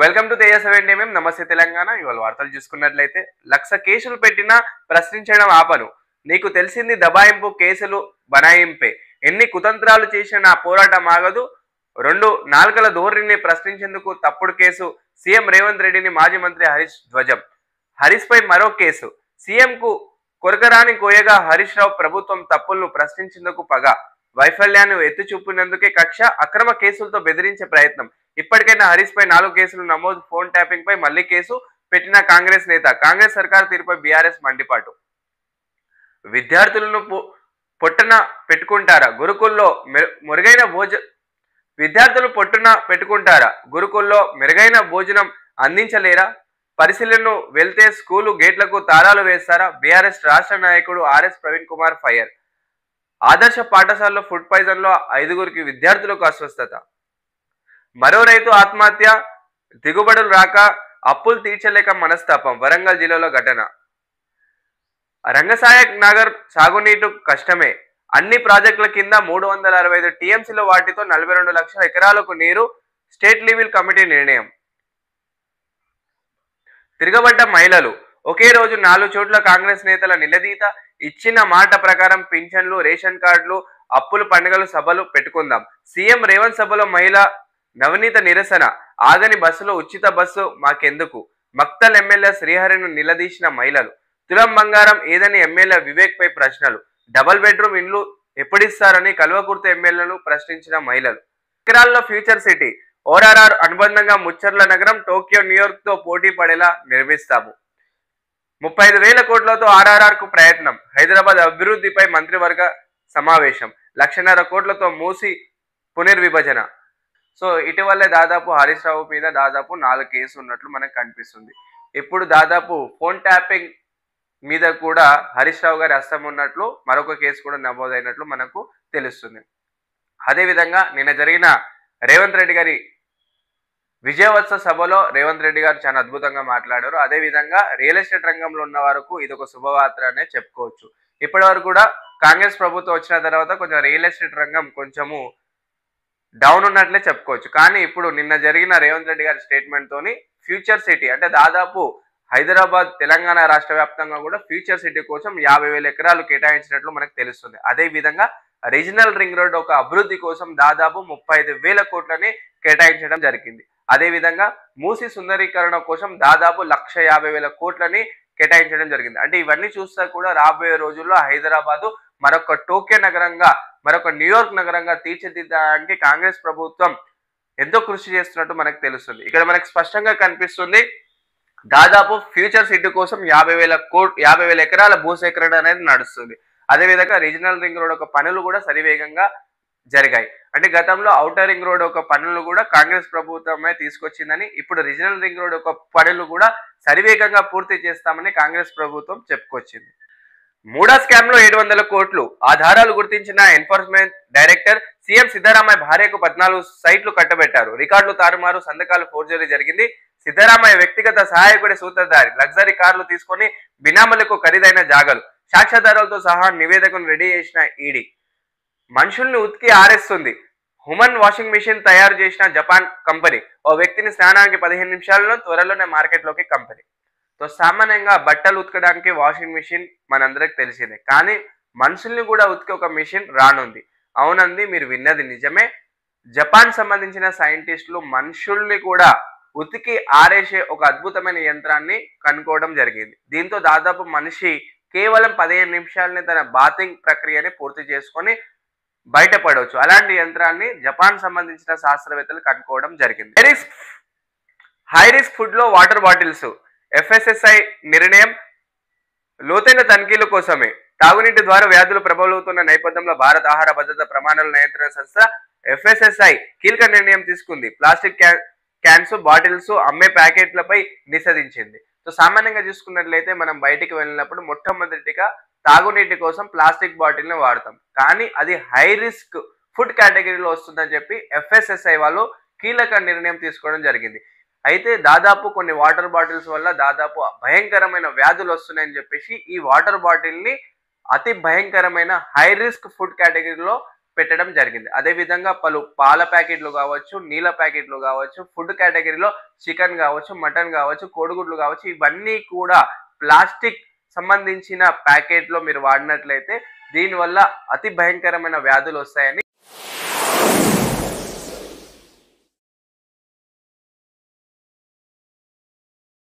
Welcome to Teja 70 నమస్తే తెలంగాణ. ఇవాళ వార్తలు చూసుకున్నట్లయితే 1,00,000 కేసులు పెట్టినా ప్రశ్నించడం ఆపను. నీకు తెలిసింది దబాయింపు కేసులు బనాయింపే. ఎన్ని కుతంత్రాలు చేసినా నా పోరాటం ఆగదు. 2 నాలుకల ధోరణిని ప్రశ్నించేందుకు తప్పుడు కేసు. సీఎం రేవంత్ రెడ్డిని మాజీ మంత్రి హరీష్ ధ్వజం. హరీష్ పై మరో కేసు. సీఎంకు కొరకరాని కోయగా హరీష్ రావు ప్రభుత్వం తప్పులను ప్రశ్నించేందుకు పగ. వైఫల్యాన్ని ఎత్తి చూపినందుకే కక్ష. అక్రమ కేసులతో బెదిరించే ప్రయత్నం. ఇప్పటికైనా హరీష్ పై 4 కేసులు నమోదు. ఫోన్ ట్యాపింగ్ పై మళ్లీ కేసు పెట్టిన కాంగ్రెస్ నేత. కాంగ్రెస్ సర్కార్ తీరుపై బీఆర్ఎస్ మండిపాటు. విద్యార్థులను పొట్టన పెట్టుకుంటారా గురుకుల్లో మెరుగైన విద్యార్థులు పొట్టున పెట్టుకుంటారా గురుకుల్లో మెరుగైన భోజనం అందించలేరా? పరిశీలనను వెళ్తే స్కూలు గేట్లకు తాళాలు వేస్తారా? బీఆర్ఎస్ రాష్ట్ర నాయకుడు ఆర్ఎస్ ప్రవీణ్ కుమార్ ఫైర్. ఆదర్శ పాఠశాలలో ఫుడ్ పాయిజన్ లో 5గురికి విద్యార్థులకు అస్వస్థత. మరో రైతు ఆత్మహత్య. దిగుబడులు రాక అప్పులు తీర్చలేక మనస్తాపం. వరంగల్ జిల్లాలో ఘటన. రంగసాయక్ నగర్ సాగునీటి కష్టమే. అన్ని ప్రాజెక్టుల కింద 365 టీఎంసీల వాటితో 42 లక్షల ఎకరాలకు నీరు. స్టేట్ లెవెల్ కమిటీ నిర్ణయం. తిరగబడ్డ మహిళలు. ఒకే రోజు 4 చోట్ల కాంగ్రెస్ నేతల నిలదీత. ఇచ్చిన మాట ప్రకారం పింఛన్లు, రేషన్ కార్డులు, అప్పులు పండుగలు సభలు పెట్టుకుందాం. సీఎం రేవంత్ సభలో మహిళ నవనీత నిరసన. ఆగని బస్సులో ఉచిత బస్సు మాకెందుకు? మక్తల్ ఎమ్మెల్యే శ్రీహరిను నిలదీసిన మహిళలు. తులం బంగారం ఏదని ఎమ్మెల్యే వివేక్ పై ప్రశ్నలు. డబుల్ బెడ్రూమ్ ఇండ్లు ఎప్పుడిస్తారని కల్వకుర్తి ఎమ్మెల్యేను ప్రశ్నించిన మహిళలు. ఎకరాల్లో ఫ్యూచర్ సిటీ. ఓఆర్ఆర్ అనుబంధంగా ముచ్చర్ల నగరం టోక్యో న్యూయార్క్ తో పోటీ పడేలా నిర్మిస్తాము. 35,000 కోట్లతో ఆర్ఆర్ఆర్ కు ప్రయత్నం. హైదరాబాద్ అభివృద్ధిపై మంత్రివర్గ సమావేశం. 1,50,000 కోట్లతో మూసి పునర్విభజన. సో ఇటీవలే దాదాపు హరీష్ రావు మీద దాదాపు 4 కేసులు ఉన్నట్లు మనకు కనిపిస్తుంది. ఇప్పుడు దాదాపు ఫోన్ ట్యాపింగ్ మీద కూడా హరీష్ రావు గారి హస్తం ఉన్నట్లు మరొక కేసు కూడా నమోదైనట్లు మనకు తెలుస్తుంది. అదేవిధంగా నిన్న జరిగిన రేవంత్ రెడ్డి గారి విజయోత్సవ సభలో రేవంత్ రెడ్డి గారు చాలా అద్భుతంగా మాట్లాడారు. అదేవిధంగా రియల్ ఎస్టేట్ రంగంలో ఉన్న వరకు ఇది ఒక శుభవార్త అనే చెప్పుకోవచ్చు. ఇప్పటి వరకు కూడా కాంగ్రెస్ ప్రభుత్వం వచ్చిన తర్వాత కొంచెం రియల్ ఎస్టేట్ రంగం కొంచెము డౌన్ ఉన్నట్లే చెప్పుకోవచ్చు. కానీ ఇప్పుడు నిన్న జరిగిన రేవంత్ రెడ్డి గారి స్టేట్మెంట్ తోని ఫ్యూచర్ సిటీ అంటే దాదాపు హైదరాబాద్ తెలంగాణ రాష్ట్ర వ్యాప్తంగా కూడా ఫ్యూచర్ సిటీ కోసం 50,000 ఎకరాలు కేటాయించినట్లు మనకు తెలుస్తుంది. అదే విధంగా రీజనల్ రింగ్ రోడ్ ఒక అభివృద్ధి కోసం దాదాపు 35,000 కోట్లని కేటాయించడం జరిగింది. అదేవిధంగా మూసి సుందరీకరణ కోసం దాదాపు 1,50,000 కోట్లని కేటాయించడం జరిగింది. అంటే ఇవన్నీ చూస్తా కూడా రాబోయే రోజుల్లో హైదరాబాదు మరొక టోక్యో నగరంగా, మరొక న్యూయార్క్ నగరంగా తీర్చిదిద్దడానికి కాంగ్రెస్ ప్రభుత్వం ఎంతో కృషి చేస్తున్నట్టు మనకు తెలుస్తుంది. ఇక్కడ మనకు స్పష్టంగా కనిపిస్తుంది దాదాపు ఫ్యూచర్ సిటీ కోసం 50,000 ఎకరాల భూసేకరణ అనేది నడుస్తుంది. అదేవిధంగా రీజనల్ రింగ్ రోడ్ ఒక పనులు కూడా సరివేగంగా జరిగాయి. అంటే గతంలో ఔటర్ రింగ్ రోడ్ ఒక పనులు కూడా కాంగ్రెస్ ప్రభుత్వమే తీసుకొచ్చిందని, ఇప్పుడు రీజనల్ రింగ్ రోడ్ ఒక పనులు కూడా సరివేగంగా పూర్తి చేస్తామని కాంగ్రెస్ ప్రభుత్వం చెప్పుకొచ్చింది. మూడా స్కామ్ లో 700 కోట్లు. ఆధారాలు గుర్తించిన ఎన్ఫోర్స్మెంట్ డైరెక్టర్. సీఎం సిద్ధరామయ్య భార్యకు 14 సైట్లు కట్టబెట్టారు. రికార్డులు తారుమారు, సంతకాలు ఫోర్జరీ జరిగింది. సిద్ధరామయ్య వ్యక్తిగత సహాయకుడి సూత్రధారి. లగ్జరీ కార్లు తీసుకొని బినాములకు ఖరీదైన జాగలు. సాక్ష్యాధారాలతో సహా నివేదికను రెడీ చేసిన ఈడీ. మనుషుల్ని ఉతికి ఆరేస్తుంది. హ్యూమన్ వాషింగ్ మిషన్ తయారు చేసిన జపాన్ కంపెనీ. ఓ వ్యక్తిని స్నానానికి 15 నిమిషాలలో త్వరలోనే మార్కెట్లోకి కంపెనీ. సో సామాన్యంగా బట్టలు ఉతకడానికి వాషింగ్ మిషన్ మనందరికి తెలిసిందే, కానీ మనుషుల్ని కూడా ఉతికే ఒక మిషన్ రానుంది. అవునంది, మీరు విన్నది నిజమే. జపాన్ సంబంధించిన సైంటిస్టులు మనుషుల్ని కూడా ఉతికి ఆరేసే ఒక అద్భుతమైన యంత్రాన్ని కనుక్కోవడం జరిగింది. దీంతో దాదాపు మనిషి కేవలం 15 నిమిషాలని తన బాతింగ్ ప్రక్రియని పూర్తి చేసుకొని బయటపడవచ్చు. అలాంటి యంత్రాన్ని జపాన్ సంబంధించిన శాస్త్రవేత్తలు కనుక్కోవడం జరిగింది. హై రిస్క్ ఫుడ్ లో వాటర్ బాటిల్స్. ఎఫ్ఎస్ఎస్ఐ నిర్ణయం లోతైన తనిఖీల కోసమే. తాగునీటి ద్వారా వ్యాధులు ప్రబలుతున్న నేపథ్యంలో భారత ఆహార భద్రత ప్రమాణాల నియంత్రణ సంస్థ ఎఫ్ఎస్ఎస్ఐ కీలక నిర్ణయం తీసుకుంది. ప్లాస్టిక్ క్యాన్స్, బాటిల్స్ అమ్మే ప్యాకెట్లపై నిషేధించింది. సో సామాన్యంగా చూసుకున్నట్లయితే మనం బయటికి వెళ్ళినప్పుడు మొట్టమొదటిగా తాగునీటి కోసం ప్లాస్టిక్ బాటిల్ని వాడతాం, కానీ అది హై రిస్క్ ఫుడ్ కేటగిరీలో వస్తుందని చెప్పి ఎఫ్ఎస్ఎస్ఐ వాళ్ళు కీలక నిర్ణయం తీసుకోవడం జరిగింది. అయితే దాదాపు కొన్ని వాటర్ బాటిల్స్ వల్ల దాదాపు భయంకరమైన వ్యాధులు వస్తున్నాయని చెప్పేసి ఈ వాటర్ బాటిల్ని అతి భయంకరమైన హై రిస్క్ ఫుడ్ కేటగిరీలో పెట్టడం జరిగింది. అదే విధంగా పలు పాల ప్యాకెట్లు కావచ్చు, నీళ్ళ ప్యాకెట్లు కావచ్చు, ఫుడ్ కేటగిరీలో చికెన్ కావచ్చు, మటన్ కావచ్చు, కోడిగుడ్లు కావచ్చు, ఇవన్నీ కూడా ప్లాస్టిక్ సంబంధించిన ప్యాకెట్‌లో మీరు వాడినట్లయితే దీనివల్ల అతి భయంకరమైన వ్యాధులు వస్తాయని